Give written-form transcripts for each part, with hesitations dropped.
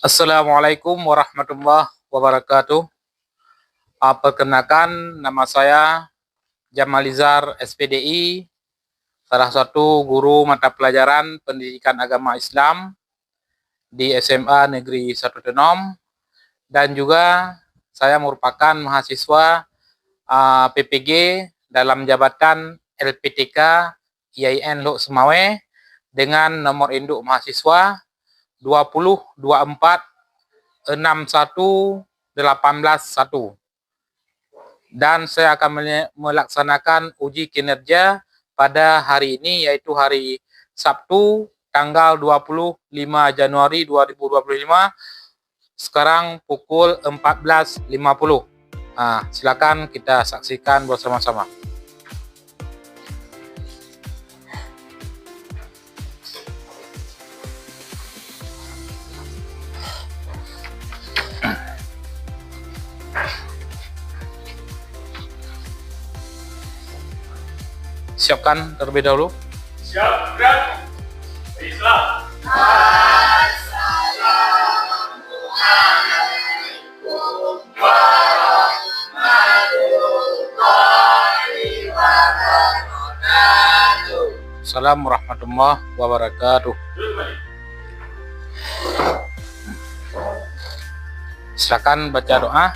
Assalamualaikum warahmatullahi wabarakatuh. Perkenalkan, nama saya Jamalizar SPDI, salah satu guru mata pelajaran pendidikan agama Islam di SMA Negeri 1 Tenom, dan juga saya merupakan mahasiswa PPG dalam jabatan LPTK IAIN Lok Semawe dengan nomor induk mahasiswa 2024611811, dan saya akan melaksanakan uji kinerja pada hari ini, yaitu hari Sabtu tanggal 25 Januari 2025 sekarang pukul 14.50. Silakan kita saksikan bersama-sama. Siapkan terlebih dahulu. Siap, gerak. Islam. Assalamualaikum warahmatullahi wabarakatuh. Assalamualaikum warahmatullahi wabarakatuh. Silakan baca doa.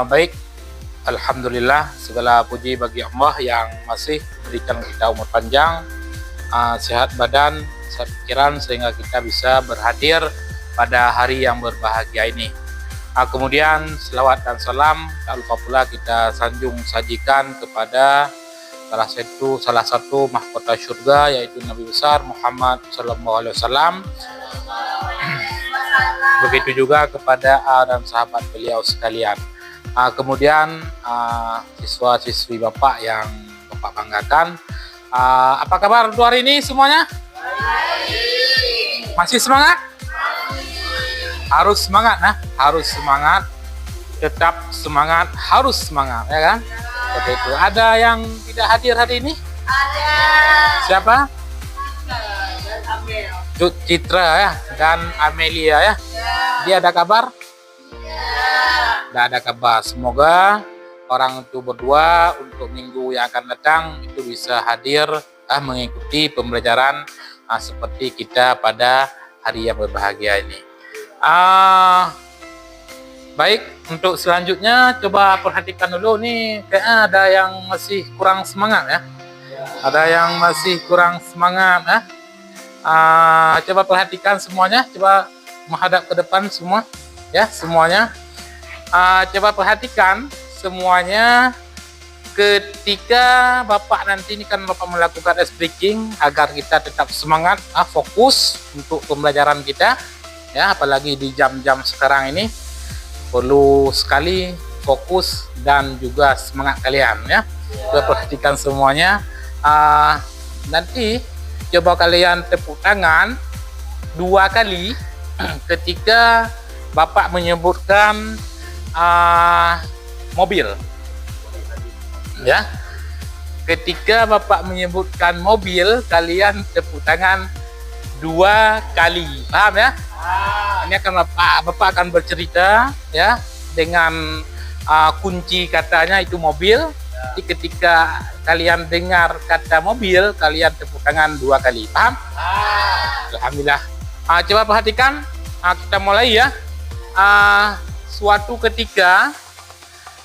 Baik, alhamdulillah, segala puji bagi Allah yang masih berikan kita umur panjang, sehat badan, sehat pikiran, sehingga kita bisa berhadir pada hari yang berbahagia ini. Kemudian selawat dan salam tak lupa pula kita sanjung sajikan kepada salah satu mahkota surga, yaitu Nabi besar Muhammad SAW. Begitu juga kepada dan sahabat beliau sekalian. Kemudian siswa-siswi Bapak yang Bapak banggakan, apa kabar untuk hari ini semuanya? Masih semangat? Harus semangat, harus semangat, tetap semangat, harus semangat, ya kan? Seperti itu. Ada yang tidak hadir hari ini? Ada. Siapa? Dan Amel. Citra ya, dan Amelia ya. Dia ada kabar? Tidak ada kabar. Semoga orang itu berdua untuk minggu yang akan datang itu bisa hadir mengikuti pembelajaran seperti kita pada hari yang berbahagia ini. Baik, untuk selanjutnya coba perhatikan dulu nih, kayaknya ada yang masih kurang semangat ya. Ada yang masih kurang semangat ya. Coba perhatikan semuanya, coba menghadap ke depan semua ya, semuanya. Coba perhatikan semuanya ketika Bapak nanti ini kan Bapak melakukan ice breaking agar kita tetap semangat, fokus untuk pembelajaran kita ya, apalagi di jam-jam sekarang ini perlu sekali fokus dan juga semangat kalian ya. Coba perhatikan semuanya. Nanti coba kalian tepuk tangan 2 kali ketika Bapak menyebutkan mobil ya. Ketika Bapak menyebutkan mobil, kalian tepuk tangan 2 kali, paham ya? Ini akan Bapak akan bercerita ya dengan kunci katanya itu mobil. Jadi ketika kalian dengar kata mobil, kalian tepuk tangan 2 kali, paham? Alhamdulillah. Coba perhatikan, kita mulai ya. Suatu ketika,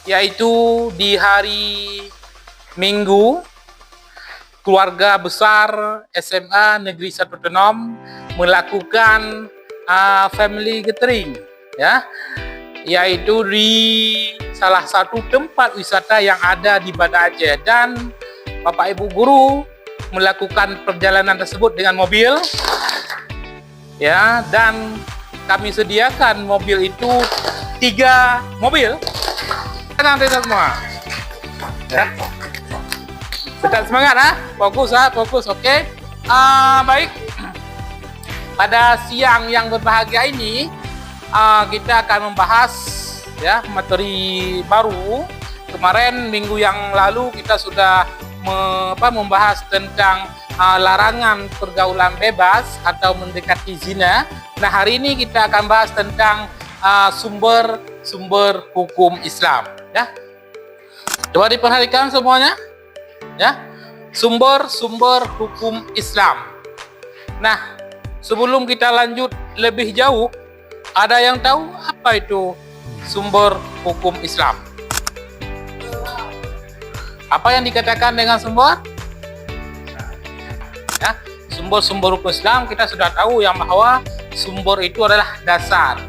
yaitu di hari Minggu, keluarga besar SMA Negeri 1 Tenom melakukan family gathering ya, yaitu di salah satu tempat wisata yang ada di Banda Aceh, dan Bapak Ibu guru melakukan perjalanan tersebut dengan mobil ya, dan kami sediakan mobil itu 3 mobil. Tenang semua. Ya. Tetap semangat, fokus, fokus, oke. Baik. Pada siang yang berbahagia ini, kita akan membahas ya materi baru. Kemarin minggu yang lalu kita sudah membahas tentang larangan pergaulan bebas atau mendekati zina. Nah, hari ini kita akan bahas tentang sumber hukum Islam. Ya, coba diperhatikan semuanya. Ya, sumber hukum Islam. Nah, sebelum kita lanjut lebih jauh, ada yang tahu apa itu sumber hukum Islam? Apa yang dikatakan dengan sumber? Ya, sumber hukum Islam kita sudah tahu yang bahwa sumber itu adalah dasar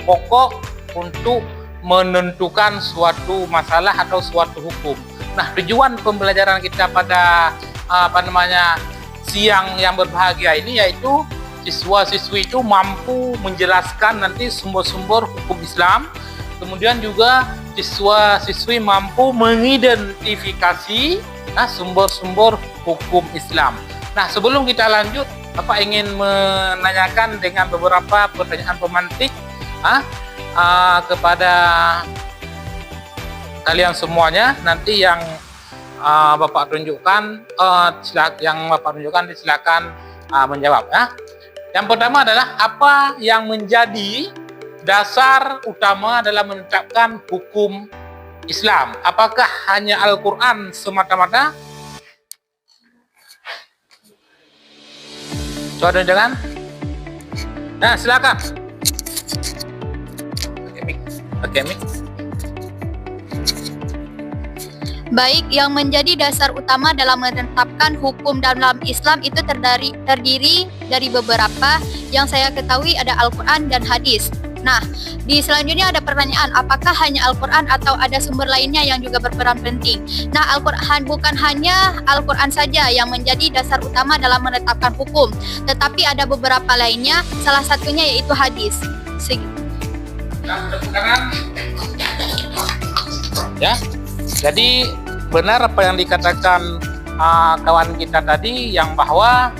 pokok untuk menentukan suatu masalah atau suatu hukum. Nah, tujuan pembelajaran kita pada siang yang berbahagia ini yaitu siswa-siswi itu mampu menjelaskan nanti sumber-sumber hukum Islam. Kemudian juga siswa-siswi mampu mengidentifikasi sumber-sumber hukum Islam. Nah, sebelum kita lanjut, Bapak ingin menanyakan dengan beberapa pertanyaan pemantik kepada kalian semuanya. Nanti yang Bapak tunjukkan, silakan menjawab. Ya. Yang pertama adalah apa yang menjadi dasar utama dalam menetapkan hukum Islam? Apakah hanya Al-Quran semata-mata? Coba tunjukkan. Nah, silakan. Oke, Mik. Baik, yang menjadi dasar utama dalam menetapkan hukum dalam Islam itu terdiri dari beberapa. Yang saya ketahui ada Al-Quran dan hadis. Nah, di selanjutnya ada pertanyaan, apakah hanya Al-Quran atau ada sumber lainnya yang juga berperan penting? Nah, Al-Quran bukan hanya Al-Quran saja yang menjadi dasar utama dalam menetapkan hukum, tetapi ada beberapa lainnya, salah satunya yaitu hadis. Ya, jadi benar apa yang dikatakan kawan kita tadi, yang bahwa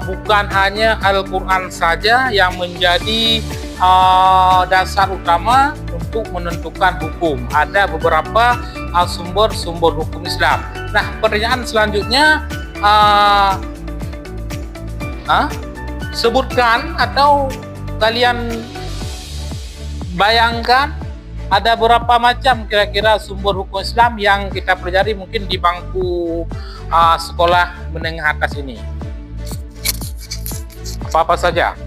bukan hanya Al-Quran saja yang menjadi dasar utama untuk menentukan hukum. Ada beberapa sumber hukum Islam. Nah, pertanyaan selanjutnya, sebutkan atau kalian bayangkan ada berapa macam kira-kira sumber hukum Islam yang kita pelajari mungkin di bangku sekolah menengah atas ini. Apa-apa saja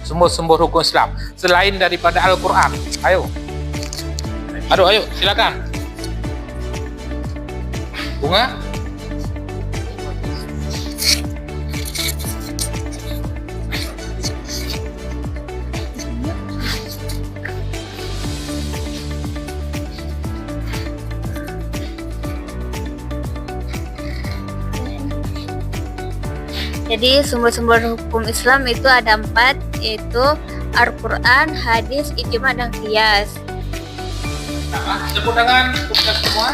sumber hukum Islam selain daripada Al-Quran. Ayo, silakan. Bunga. Jadi sumber-sumber hukum Islam itu ada 4, yaitu Al-Quran, hadis, ijma, dan qiyas. Tepuk tangan untuk kita semua.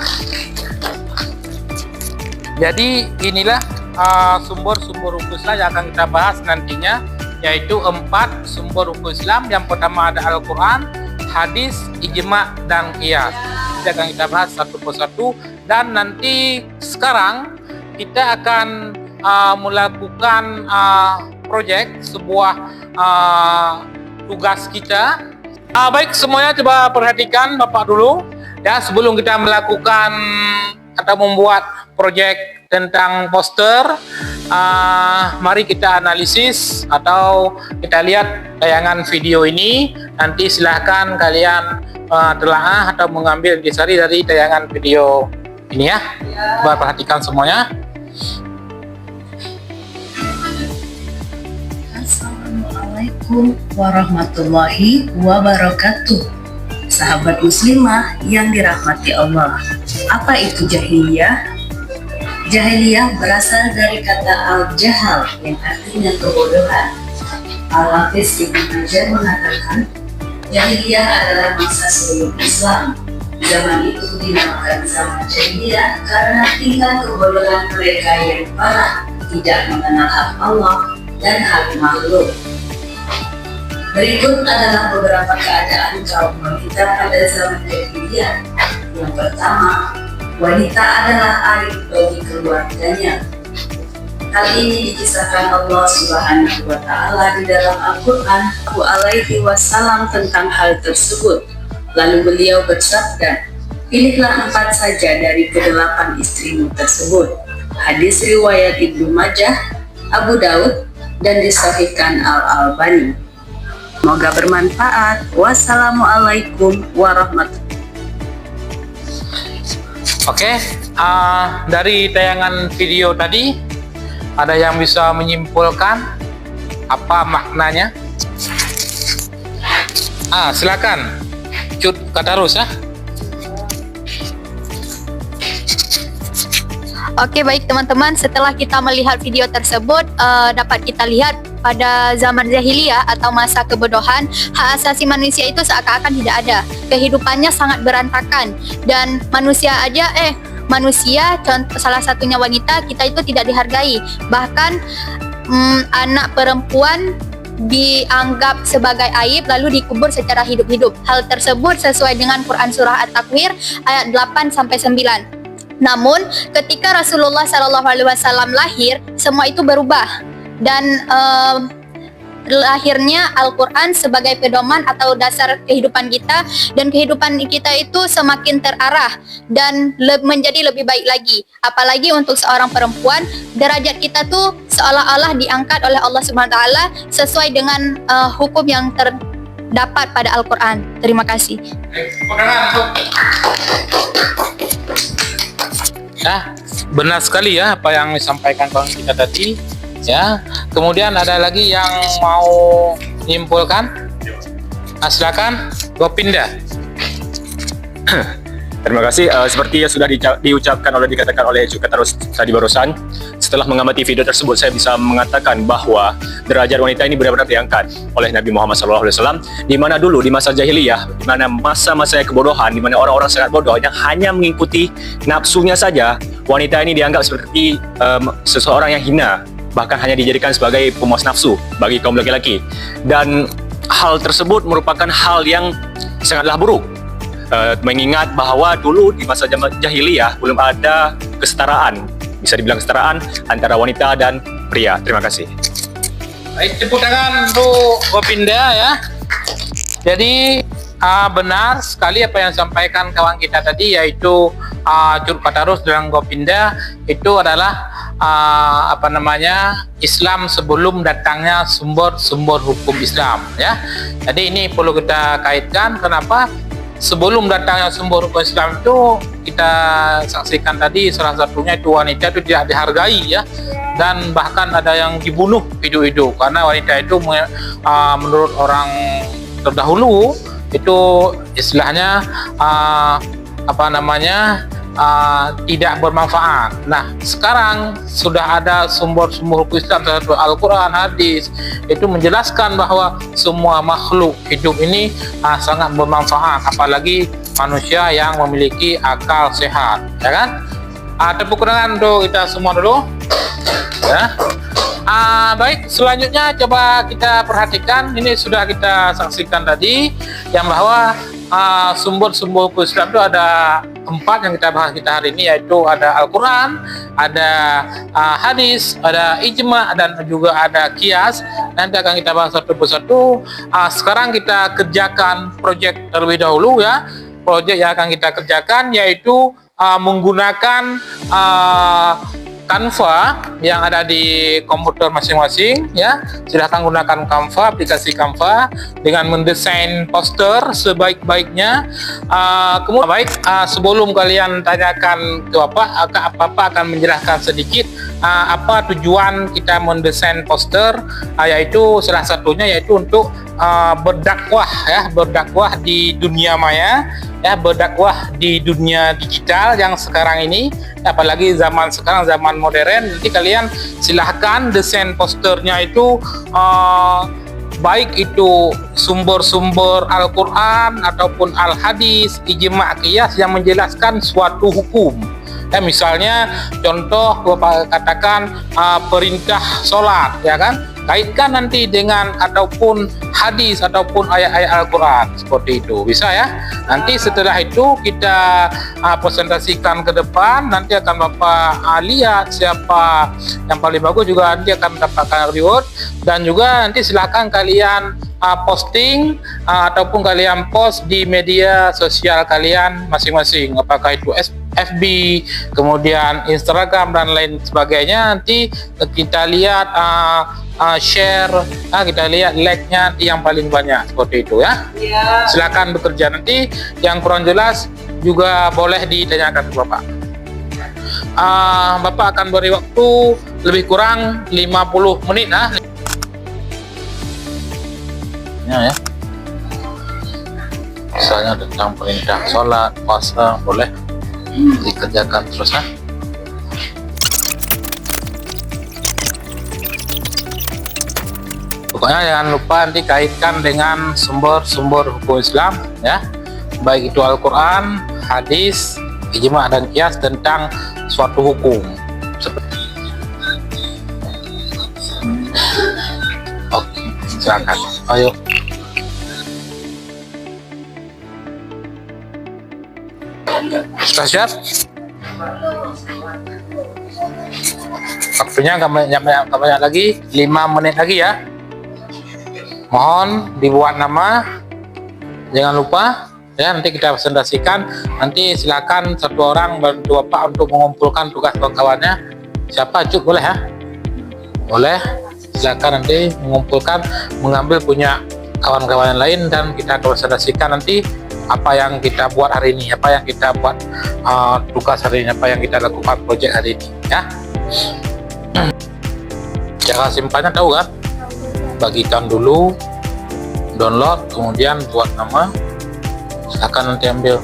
Jadi inilah sumber-sumber hukum Islam yang akan kita bahas nantinya, yaitu 4 sumber hukum Islam. Yang pertama ada Al-Quran, hadis, ijma, dan qiyas. Ini akan kita bahas satu persatu, dan nanti sekarang kita akan melakukan proyek sebuah tugas kita. Baik, semuanya coba perhatikan Bapak dulu ya, sebelum kita melakukan atau membuat proyek tentang poster. Mari kita analisis atau kita lihat tayangan video ini. Nanti silahkan kalian telaah atau mengambil intisari dari tayangan video ini ya. Coba perhatikan semuanya. Assalamualaikum warahmatullahi wabarakatuh. Sahabat muslimah yang dirahmati Allah. Apa itu jahiliyah? Jahiliyah berasal dari kata al-jahal yang artinya kebodohan. Al-Hafiz Ibnu Hajar mengatakan, jahiliyah adalah masa sebelum Islam. Zaman itu dinamakan zaman jahiliyah karena tinggal kebodohan mereka yang parah, tidak mengenal hak Allah dan hak makhluk. Berikut adalah beberapa keadaan kaum wanita pada zaman jahiliyah. Yang pertama, wanita adalah aib bagi keluarganya. Hal ini dikisahkan Allah Subhanahu wa Ta'ala di dalam Al-Quran alaihi wasallam tentang hal tersebut. Lalu beliau bersabda, pilihlah 4 saja dari ke-8 istrimu tersebut. Hadis riwayat Ibnu Majah, Abu Daud, dan disahihkan Al-Albani. Semoga bermanfaat. Wassalamualaikum warahmatullahi wabarakatuh. Oke, dari tayangan video tadi, ada yang bisa menyimpulkan apa maknanya? Silakan, Cut Katarus ya. Oke, baik teman-teman, setelah kita melihat video tersebut, dapat kita lihat pada zaman jahiliyah atau masa kebodohan, hak asasi manusia itu seakan-akan tidak ada. Kehidupannya sangat berantakan dan manusia, contoh salah satunya wanita, kita itu tidak dihargai. Bahkan anak perempuan dianggap sebagai aib lalu dikubur secara hidup-hidup. Hal tersebut sesuai dengan Quran surah At-Takwir ayat 8 sampai 9. Namun, ketika Rasulullah SAW lahir, semua itu berubah dan lahirnya Al-Quran sebagai pedoman atau dasar kehidupan kita, dan kehidupan kita itu semakin terarah dan menjadi lebih baik lagi. Apalagi untuk seorang perempuan, derajat kita tuh seolah-olah diangkat oleh Allah Subhanahu wa Ta'ala sesuai dengan hukum yang terdapat pada Al-Quran. Terima kasih. Ya, benar sekali ya apa yang disampaikan kawan kita tadi ya. Kemudian ada lagi yang mau menyimpulkan? Silakan, Gopinda. Terima kasih. Seperti yang sudah dikatakan oleh Cuk Katarus tadi barusan, setelah mengamati video tersebut, saya bisa mengatakan bahwa derajat wanita ini benar-benar diangkat oleh Nabi Muhammad SAW. Di mana dulu di masa jahiliyah, di mana masa-masa kebodohan, di mana orang-orang sangat bodoh yang hanya mengikuti nafsunya saja, wanita ini dianggap seperti seseorang yang hina, bahkan hanya dijadikan sebagai pemuas nafsu bagi kaum laki-laki. Dan hal tersebut merupakan hal yang sangatlah buruk. Mengingat bahwa dulu di masa jahiliyah belum ada kesetaraan, bisa dibilang kesetaraan antara wanita dan pria. Terima kasih. Baik, tepuk tangan untuk Gopinda ya. Jadi benar sekali apa yang disampaikan kawan kita tadi, yaitu Cuk Katarus dan Gopinda itu adalah Islam sebelum datangnya sumber hukum Islam ya. Jadi ini perlu kita kaitkan. Kenapa? Sebelum datangnya sumber hukum Islam itu kita saksikan tadi, salah satunya itu wanita itu tidak dihargai ya, dan bahkan ada yang dibunuh hidup-hidup karena wanita itu menurut orang terdahulu itu istilahnya tidak bermanfaat. Nah, sekarang sudah ada sumber-sumber hukum Islam, satu Al-Quran, hadis, itu menjelaskan bahwa semua makhluk hidup ini sangat bermanfaat, apalagi manusia yang memiliki akal sehat, ya kan? Tepuk tangan untuk kita semua dulu, ya. Baik, selanjutnya coba kita perhatikan, ini sudah kita saksikan tadi, yang bahwa sumber-sumber hukum Islam itu ada 4 yang kita bahas hari ini, yaitu ada Al-Quran, ada hadis, ada ijma, dan juga ada qiyas. Nanti akan kita bahas satu persatu. Sekarang kita kerjakan proyek terlebih dahulu ya. Proyek yang akan kita kerjakan yaitu menggunakan Canva yang ada di komputer masing-masing ya. Silahkan gunakan Canva, aplikasi Canva, dengan mendesain poster sebaik-baiknya. Kemudian sebelum kalian tanyakan ke Bapak akan menjelaskan sedikit apa tujuan kita mendesain poster, yaitu salah satunya yaitu untuk berdakwah ya, berdakwah di dunia maya ya, berdakwah di dunia digital yang sekarang ini, apalagi zaman sekarang, zaman modern. Nanti kalian silahkan desain posternya itu baik itu sumber-sumber Al-Quran ataupun Al-Hadis, ijma' qiyas yang menjelaskan suatu hukum. Ya, misalnya contoh Bapak katakan perintah sholat, ya kan, kaitkan nanti dengan ataupun hadis ataupun ayat-ayat Al-Quran, seperti itu bisa ya. Nanti setelah itu kita presentasikan ke depan, nanti akan Bapak lihat siapa yang paling bagus, juga nanti akan mendapatkan reward. Dan juga nanti silakan kalian posting ataupun kalian post di media sosial kalian masing-masing, apakah itu FB, kemudian Instagram dan lain sebagainya. Nanti kita lihat share, kita lihat like-nya yang paling banyak, seperti itu ya. Ya. Silakan bekerja. Nanti yang kurang jelas juga boleh ditanyakan ke Bapak. Bapak akan beri waktu lebih kurang 50 menit ya. Misalnya tentang perintah sholat, puasa, boleh dikerjakan terus ya. Pokoknya jangan lupa nanti kaitkan dengan sumber-sumber hukum Islam ya, baik itu Al-Quran, hadis, ijma' dan qiyas tentang suatu hukum. Oke, silakan. Ayo. Sudah siap? Waktunya nggak banyak lagi, 5 menit lagi ya. Mohon dibuat nama, jangan lupa ya. Nanti kita presentasikan. Nanti silakan satu orang bantu Bapak untuk mengumpulkan tugas kawan-kawannya. Siapa Cuk, boleh ya? Boleh. Silakan nanti mengumpulkan, mengambil punya kawan-kawan yang lain, dan kita presentasikan nanti apa yang kita buat hari ini, apa yang kita buat tugas hari ini, apa yang kita lakukan proyek hari ini ya. Cara simpannya tahu kan? Bagikan dulu, download, kemudian buat nama. Silakan nanti ambil.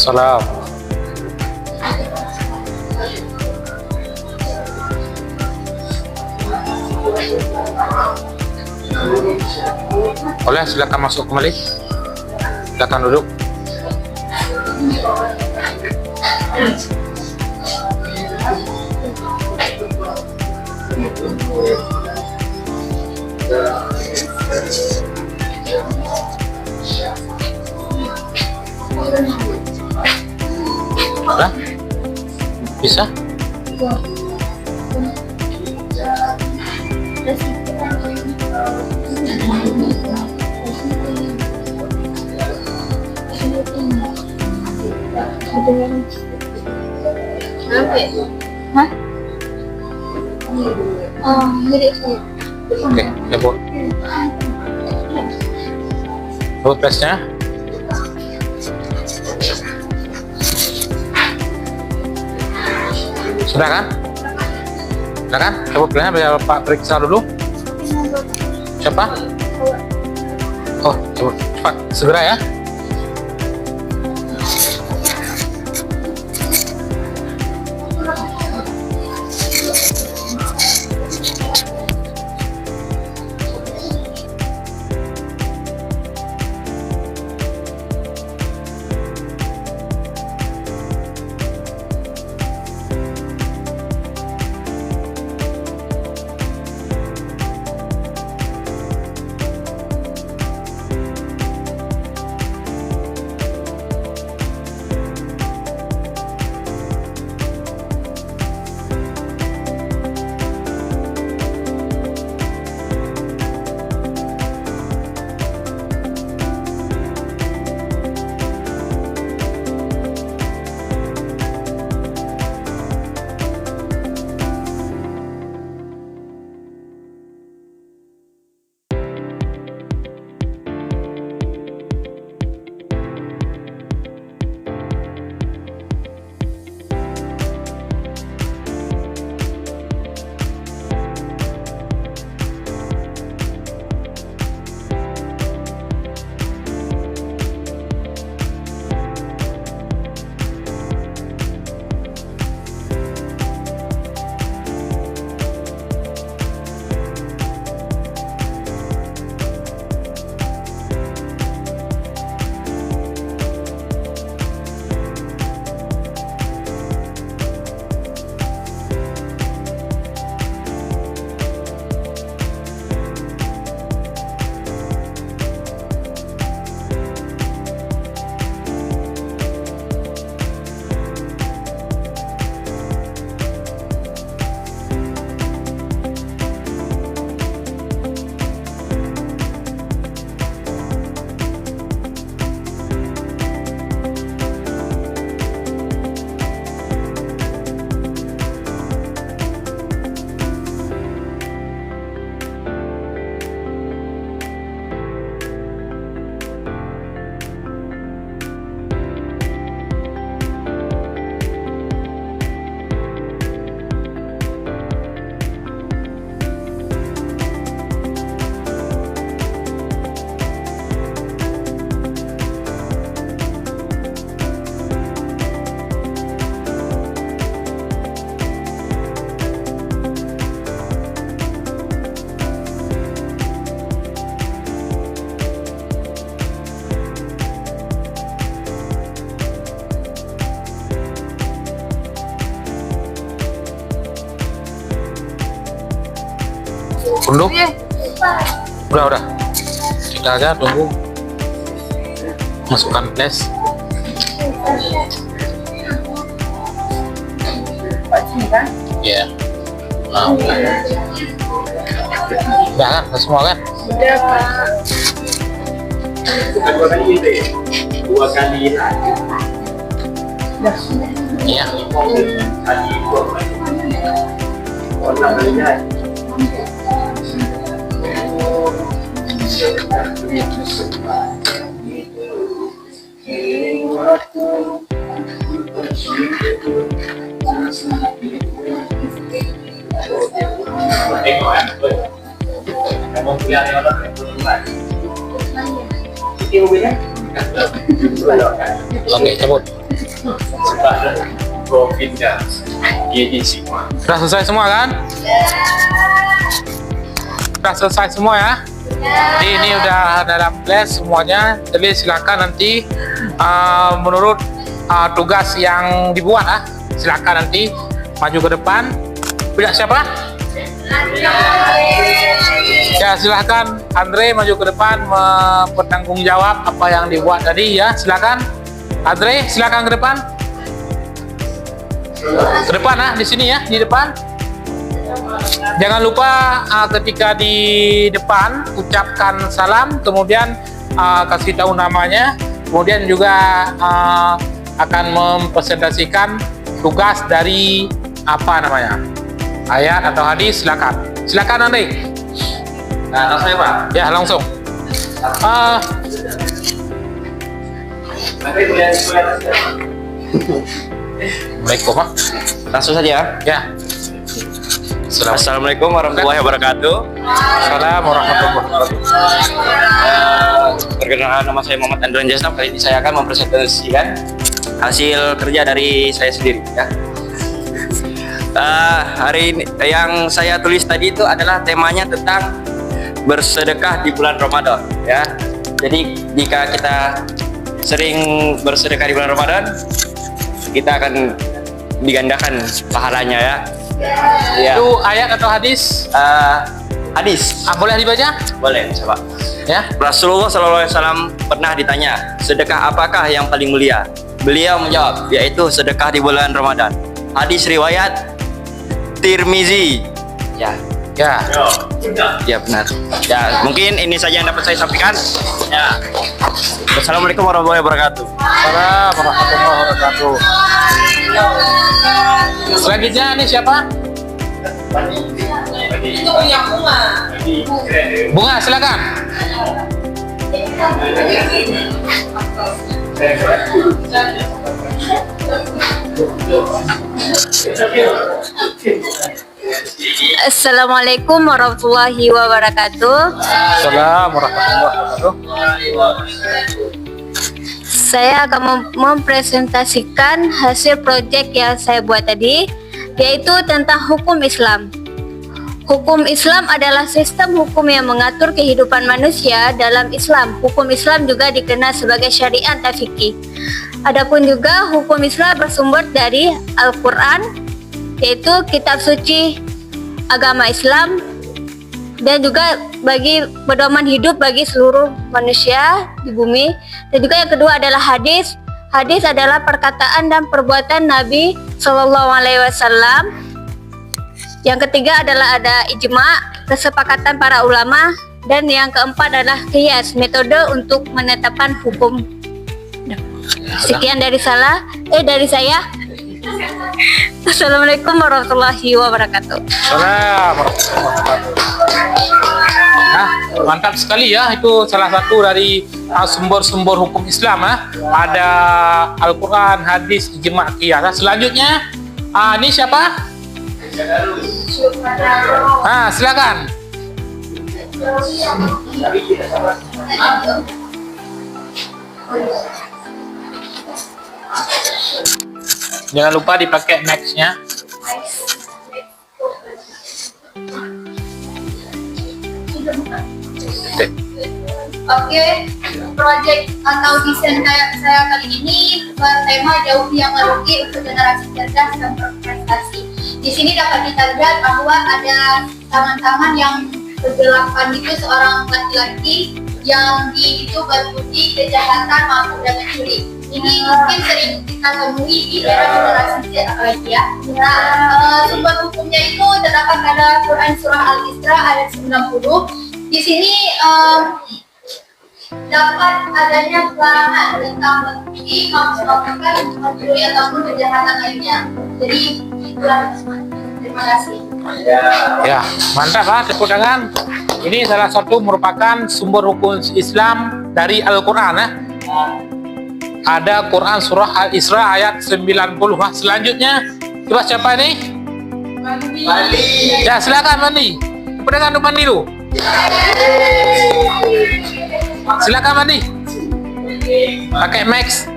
Salam. Boleh, silakan masuk kembali. Silakan duduk. Udah? Bisa? Oke, cabut. Cabut flashnya. Sudah kan? Sudah kan? Cabut flashnya biar Pak periksa dulu. Siapa? Oh, cabut. Cepat, segera ya. Tunduk. Udah. Kita aja tunggu. Masukkan flash. Iya. Nah, udah. Udah kan? Udah semua kan? Udah, Pak. Bukan 2 kali gitu ya? 2 kali lagi. Iya. Kali 2 kali. Oh, 6 kali lagi. Tengok kan? Kamu punya orang ini mobilnya? Oke, cabut. Sebab profit dah. Dia semua. Sudah selesai semua kan? sudah selesai semua ya? Jadi ini udah dalam kelas semuanya. Jadi silakan nanti menurut tugas yang dibuat silakan nanti maju ke depan. Punya siapa? Ya silakan Andre maju ke depan bertanggung jawab apa yang dibuat tadi ya. Silakan Andre, silakan ke depan. Ke depan di sini ya, di depan. Jangan lupa ketika di depan ucapkan salam, kemudian kasih tahu namanya, kemudian juga akan mempresentasikan tugas dari apa namanya, ayat atau hadis. Silakan Andre. Nah, langsung ya Pak. Ya langsung. Assalamualaikum. Langsung saja. Ya. Assalamualaikum warahmatullahi wabarakatuh. Assalamualaikum warahmatullahi wabarakatuh. Perkenalkan, nama saya Muhammad Andrian Jasnab. Kali ini saya akan mempresentasikan hasil kerja dari saya sendiri ya. Hari ini yang saya tulis tadi itu adalah temanya tentang bersedekah di bulan Ramadan ya. Jadi jika kita sering bersedekah di bulan Ramadan, kita akan digandakan pahalanya ya. Ya. Itu ayat atau hadis? Hadis. Boleh dibaca? Boleh, coba. Ya. Rasulullah SAW pernah ditanya, sedekah apakah yang paling mulia? Beliau menjawab, yaitu sedekah di bulan Ramadan. Hadis riwayat Tirmizi. Ya. Ya. Ya benar. Ya, mungkin ini saja yang dapat saya sampaikan. Ya. Wassalamualaikum warahmatullahi wabarakatuh. Assalamualaikum warahmatullahi wabarakatuh. Selanjutnya ini siapa? Bunga, silakan. Assalamualaikum warahmatullahi wabarakatuh. Assalamualaikum warahmatullahi wabarakatuh. Saya akan mempresentasikan hasil proyek yang saya buat tadi, yaitu tentang hukum Islam. Hukum Islam adalah sistem hukum yang mengatur kehidupan manusia dalam Islam. Hukum Islam juga dikenal sebagai syariat dan fikih. Adapun juga hukum Islam bersumber dari Al-Quran, yaitu kitab suci agama Islam, dan juga bagi pedoman hidup bagi seluruh manusia di bumi. Dan juga yang kedua adalah hadis. Hadis adalah perkataan dan perbuatan Nabi SAW. Yang ketiga adalah ada ijma, kesepakatan para ulama. Dan yang keempat adalah qiyas, metode untuk menetapkan hukum. Sekian dari saya. Assalamualaikum warahmatullahi wabarakatuh. Assalamualaikum warahmatullahi wabarakatuh. Mantap sekali ya, itu salah satu dari sumber-sumber hukum Islam Ada Al-Quran, hadis, ijma, qiyas. Selanjutnya ini siapa? Silakan. Jangan lupa dipakai Max-nya. Oke, proyek atau desain saya kali ini bertema jauh yang merugi untuk generasi cerdas dan berprestasi. Di sini dapat kita lihat bahwa ada tangan-tangan yang kegelapan itu seorang laki-laki yang itu berbudi kejahatan mampu dan mencuri. Ini mungkin sering kita temui di era generasi Z apalagi ya. Nah, sumber hukumnya itu terdapat pada Quran surah Al-Isra ayat 90. Di sini dapat adanya pelarangan tentang berbudi, melakukan mencuri ataupun kejahatan lainnya. Jadi itulah. Terima kasih. Ya, mantap tepuk tangan. Ini salah satu merupakan sumber hukum Islam dari Al-Quran Ada Quran surah Al-Isra ayat 90. Selanjutnya coba siapa ini? Mandi. Ya silakan Mandi. Tepuk tangan untuk Mandi dulu. Silakan Mandi. Pakai Max.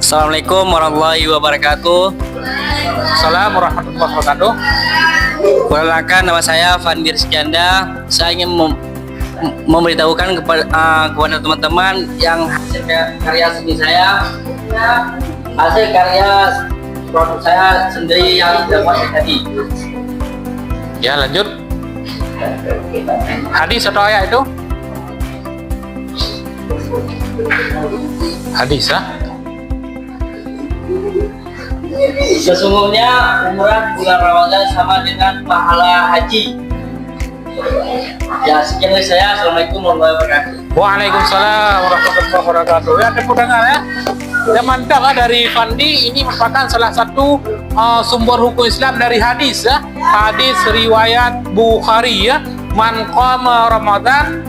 Assalamualaikum warahmatullahi wabarakatuh. Assalamualaikum warahmatullahi wabarakatuh. Perkenalkan, nama saya Fandir Skanda. Saya ingin memberitahukan kepada teman-teman yang hasil karya seni saya, hasil karya produk saya sendiri yang dapat tadi. Ya, lanjut. Hadis atau ayat itu? Hadis, ya? Sesungguhnya umrah di bulan Ramadan sama dengan pahala haji. Ya, sekian dari saya. Assalamualaikum warahmatullahi wabarakatuh. Waalaikumsalam warahmatullahi wabarakatuh. Ya, tepuk tangan ya. Ya, mantap lah dari Fandi. Ini merupakan salah satu sumber hukum Islam dari hadis ya. Hadis riwayat Bukhari ya. Man qama Ramadan,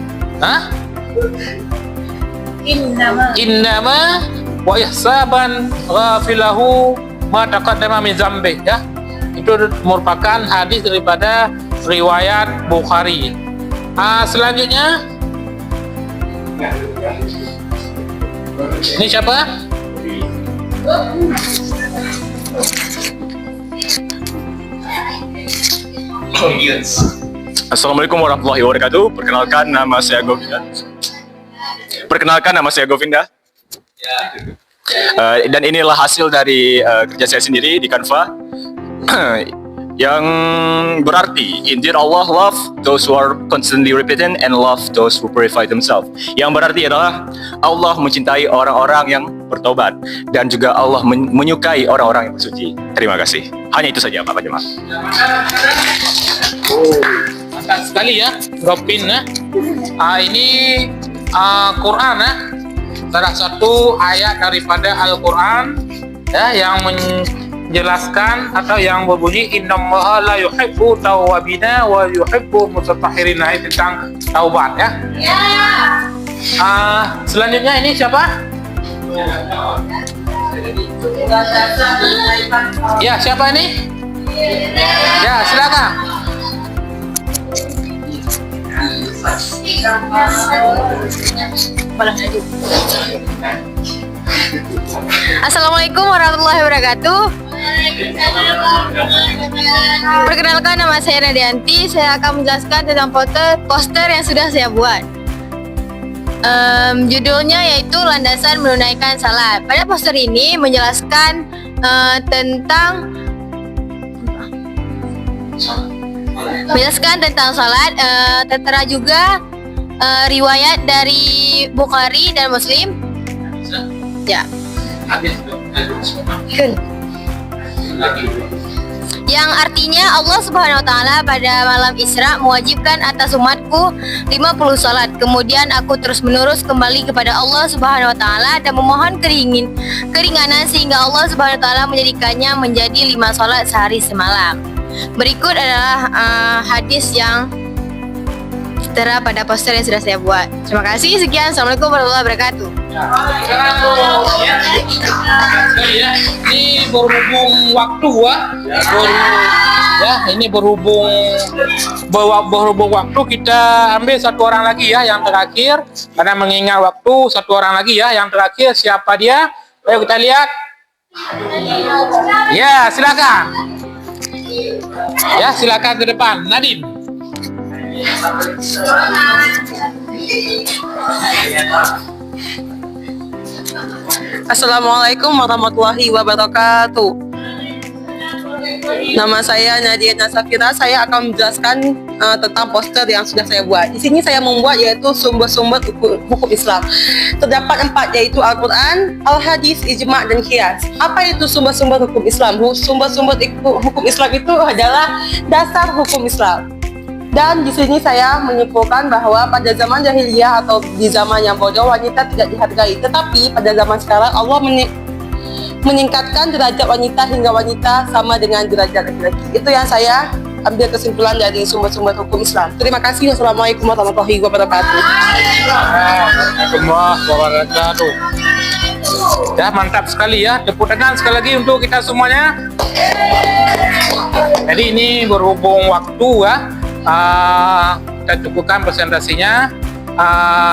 innama wa ihsaban ghafilahu ma taqaddama min dzambih ya. Itu merupakan hadis daripada riwayat Bukhari. Selanjutnya ini siapa? Assalamualaikum warahmatullahi wabarakatuh. Perkenalkan, nama saya Govinda. Dan inilah hasil dari kerja saya sendiri di Canva. Yang berarti, indeed Allah love those who are constantly repentant and love those who purify themselves. Yang berarti adalah Allah mencintai orang-orang yang bertobat dan juga Allah menyukai orang-orang yang bersuci. Terima kasih. Hanya itu saja Pak Jemaah. Mantap sekali ya, Gopin ya. Ini Quran ya. Salah satu ayat daripada Al-Quran ya, yang menjelaskan atau yang berbunyi innallaha la yuhibbu tawwabina wa yuhibbu mutatahhirin, tentang taubat ya. Selanjutnya ini siapa? Ya, siapa ini? Ya, silakan. Assalamualaikum warahmatullahi wabarakatuh. Perkenalkan, nama saya Nadianti. Saya akan menjelaskan tentang poster yang sudah saya buat. Judulnya yaitu Landasan Menunaikan Salat. Pada poster ini menjelaskan tentang salat, tertera juga riwayat dari Bukhari dan Muslim. Ya. Yang artinya Allah Subhanahu wa taala pada malam Isra mewajibkan atas umatku 50 salat. Kemudian aku terus menerus kembali kepada Allah Subhanahu wa taala dan memohon keringanan sehingga Allah Subhanahu wa taala menjadikannya menjadi 5 salat sehari semalam. Berikut adalah hadis yang tertera pada poster yang sudah saya buat. Terima kasih. Sekian. Assalamualaikum warahmatullahi wabarakatuh. Ini berhubung waktu ini berhubung waktu, kita ambil satu orang lagi ya yang terakhir, karena mengingat waktu. Satu orang lagi ya yang terakhir, siapa dia? Ayo kita lihat. Ya, silakan. Ya, silakan ke depan, Nadine. Assalamualaikum warahmatullahi wabarakatuh. Nama saya Nadia Nasafira. Saya akan menjelaskan tentang poster yang sudah saya buat. Di sini saya membuat yaitu sumber-sumber hukum Islam. Terdapat 4, yaitu Al-Quran, Al-Hadis, Ijma' dan Qiyas. Apa itu sumber-sumber hukum Islam? Sumber-sumber hukum Islam itu adalah dasar hukum Islam. Dan di sini saya menyimpulkan bahwa pada zaman jahiliyah atau di zaman yang bodoh, wanita tidak dihargai. Tetapi pada zaman sekarang Allah meningkatkan derajat wanita hingga wanita sama dengan derajat laki-laki. Itu yang saya ambil kesimpulan dari sumber-sumber hukum Islam. Terima kasih. Wassalamualaikum warahmatullahi wabarakatuh. Waalaikumsalam wabarakatuh. Ya, mantap sekali ya. Tepuk tangan sekali lagi untuk kita semuanya. Jadi ini berhubung waktu ya. kita cukupkan presentasinya.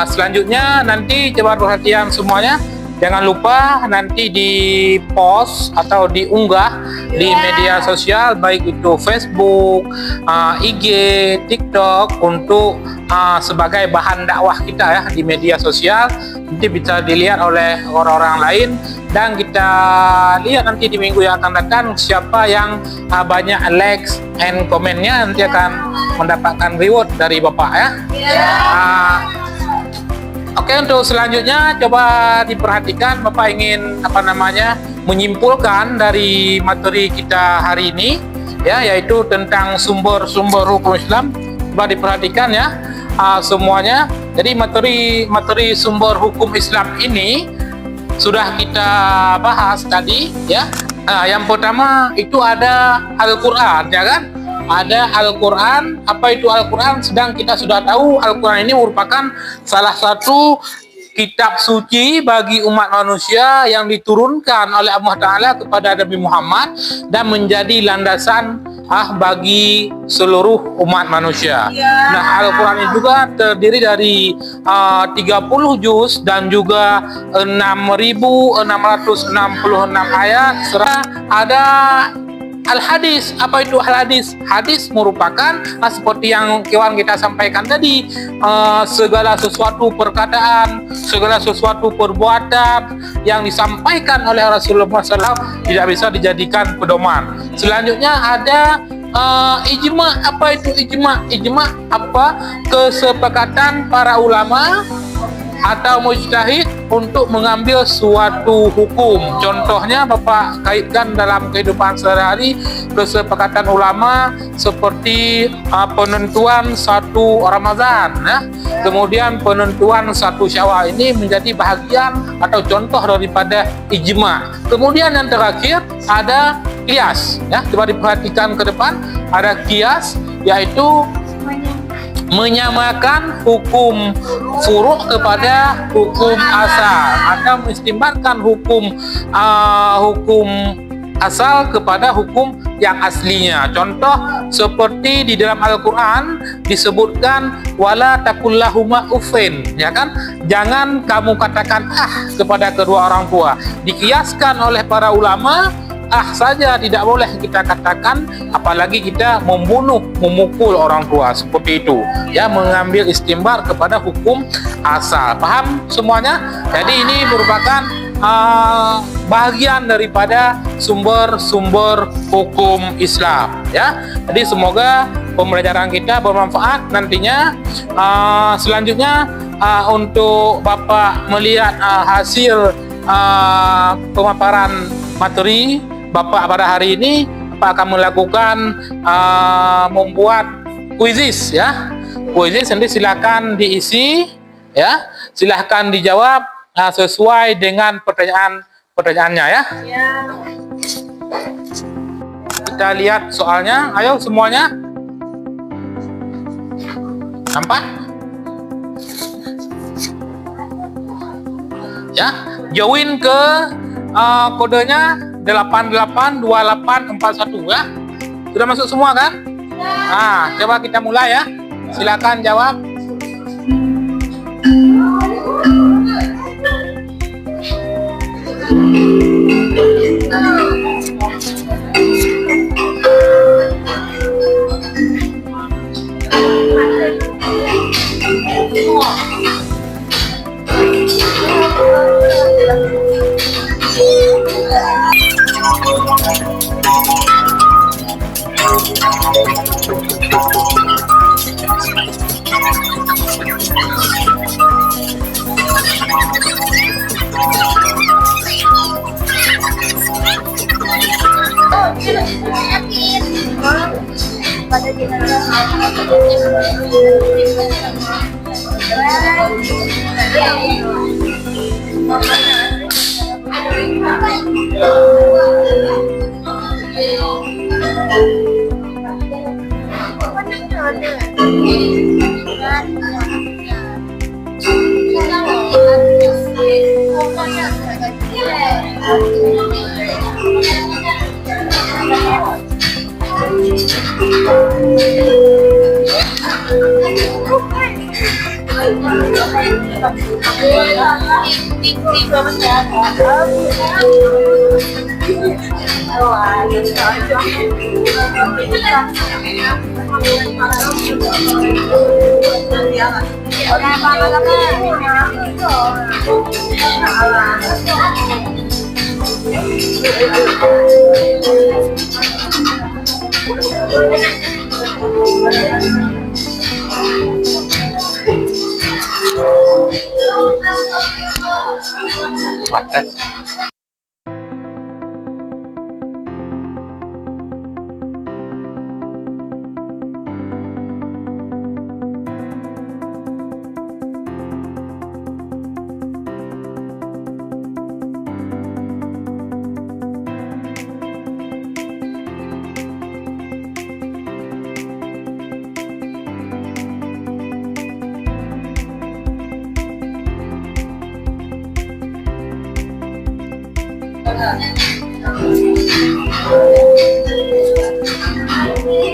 Selanjutnya nanti coba perhatian semuanya, jangan lupa nanti di post atau diunggah di media sosial, baik itu Facebook, IG, TikTok, untuk sebagai bahan dakwah kita ya di media sosial. Nanti bisa dilihat oleh orang-orang lain, dan kita lihat nanti di minggu yang akan datang siapa yang banyak likes and komennya, nanti akan mendapatkan reward dari Bapak ya. Oke, untuk selanjutnya coba diperhatikan, Bapak ingin menyimpulkan dari materi kita hari ini ya, yaitu tentang sumber-sumber hukum Islam. Coba diperhatikan ya semuanya. Jadi materi sumber hukum Islam ini sudah kita bahas tadi ya. Yang pertama itu ada Al-Qur'an ya kan? Ada Al-Quran. Apa itu Al-Quran? Sedang kita sudah tahu Al-Quran ini merupakan salah satu kitab suci bagi umat manusia yang diturunkan oleh Allah Ta'ala kepada Nabi Muhammad dan menjadi landasan bagi seluruh umat manusia. Nah, Al-Quran ini juga terdiri dari 30 juz dan juga 6.666 ayat, serta ada Al-Hadis. Apa itu Al-Hadis? Hadis merupakan seperti yang kawan kita sampaikan tadi, segala sesuatu perkataan, segala sesuatu perbuatan yang disampaikan oleh Rasulullah SAW tidak bisa dijadikan pedoman. Selanjutnya ada ijma. Apa itu ijma? Ijma apa? Kesepakatan para ulama atau mujtahid untuk mengambil suatu hukum. Contohnya Bapak kaitkan dalam kehidupan sehari-hari, kesepakatan ulama seperti penentuan 1 Ramadan ya. Kemudian penentuan 1 Syawal ini menjadi bahagian atau contoh daripada ijma. Kemudian yang terakhir ada qiyas ya. Coba diperhatikan ke depan, ada qiyas, yaitu menyamakan hukum furu' kepada hukum asal atau mengistimbatkan hukum asal kepada hukum yang aslinya. Contoh seperti di dalam Al-Quran disebutkan wala takullahuma uffin ya kan, jangan kamu katakan kepada kedua orang tua. Dikiaskan oleh para ulama, saja tidak boleh kita katakan, apalagi kita membunuh, memukul orang tua seperti itu ya, mengambil istimbar kepada hukum asal. Paham semuanya? Jadi ini merupakan bagian daripada sumber-sumber hukum Islam ya. Jadi semoga pembelajaran kita bermanfaat nantinya. Selanjutnya untuk Bapak melihat hasil pemaparan materi Bapak pada hari ini, Bapak akan melakukan membuat kuisis ya. Kuisis nanti silakan diisi ya, silakan dijawab sesuai dengan pertanyaannya ya. Kita lihat soalnya, ayo semuanya. Nampak? Ya, join ke kodenya 882841 ya. Sudah masuk semua kan? Coba kita mulai ya. Silakan jawab.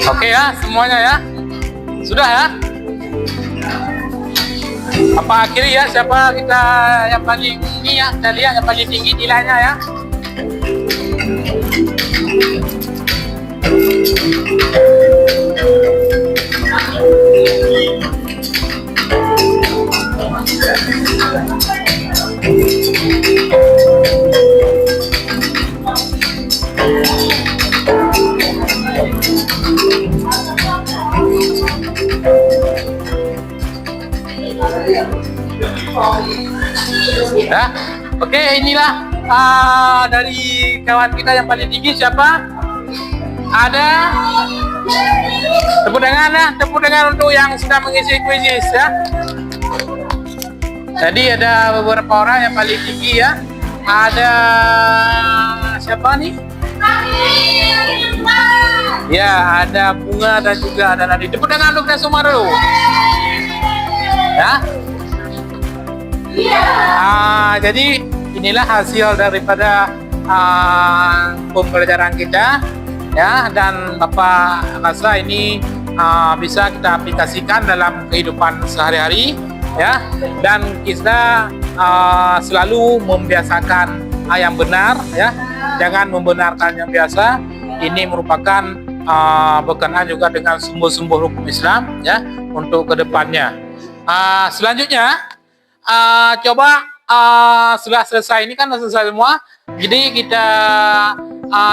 Oke ya, semuanya ya. Sudah ya. Apa akhiri ya, siapa kita yang paling ini ya, kita lihat yang paling tinggi nilainya ya. Ya, oke, inilah dari kawan kita yang paling tinggi siapa? Ada tepuk tangan untuk yang sudah mengisi kuisis ya. Jadi ada beberapa orang yang paling tinggi ya. Ada siapa nih? Ya, ada Bunga dan juga ada Nadi. Tepuk tangan untuk kita semua dulu. Ya. Jadi inilah hasil daripada pembelajaran kita ya, dan Bapak rasa ini bisa kita aplikasikan dalam kehidupan sehari-hari ya, dan kita selalu membiasakan yang benar ya, jangan membenarkan yang biasa. Ini merupakan berkenaan juga dengan sumber-sumber hukum Islam ya untuk kedepannya. Selanjutnya coba setelah selesai ini kan selesai semua, jadi kita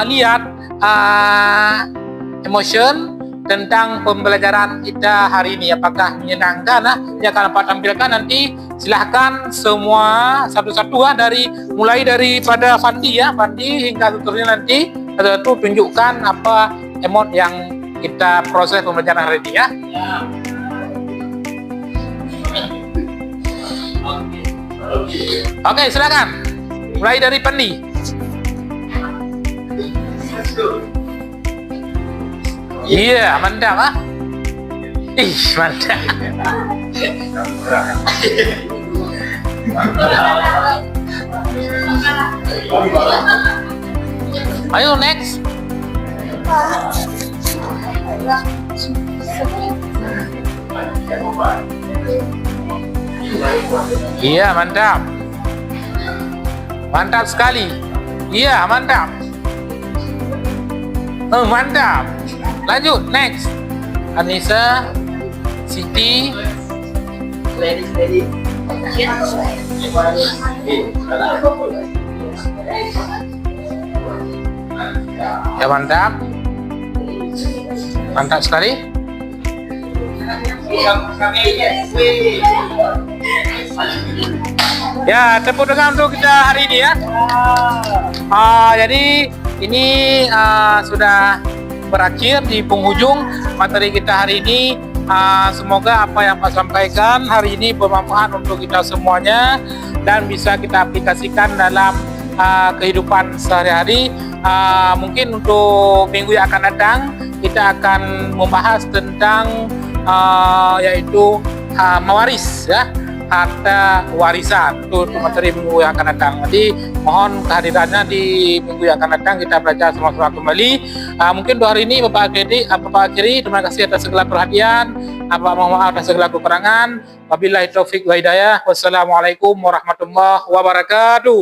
lihat emotion tentang pembelajaran kita hari ini, apakah menyenangkan yang akan Pak tampilkan nanti. Silahkan semua satu-satu dari mulai daripada Fandi ya, Fandi hingga seterusnya nanti satu tunjukkan apa emot yang kita proses pembelajaran hari ini ya. Oke, silakan. Mulai dari Pandi. Iya, mantap Ih, mantap. Ayo next. Iya, mantap. Mantap sekali. Iya, mantap. Mantap. Lanjut, next. Anissa, Siti. Ya, mantap. Mantap sekali. Ya, tepuk tangan untuk kita hari ini ya. Jadi ini sudah berakhir di penghujung materi kita hari ini. Semoga apa yang Pak sampaikan hari ini bermanfaat untuk kita semuanya dan bisa kita aplikasikan dalam kehidupan sehari-hari. Mungkin untuk minggu yang akan datang kita akan membahas tentang yaitu mawaris ya. harta warisan untuk materi minggu yang akan datang. Jadi mohon kehadirannya di minggu yang akan datang, kita belajar sama-sama kembali. Mungkin 2 hari ini Bapak akhiri, terima kasih atas segala perhatian. Mohon maaf atas segala kekurangan. Wabillahi taufik wa hidayah. Wassalamualaikum warahmatullahi wabarakatuh.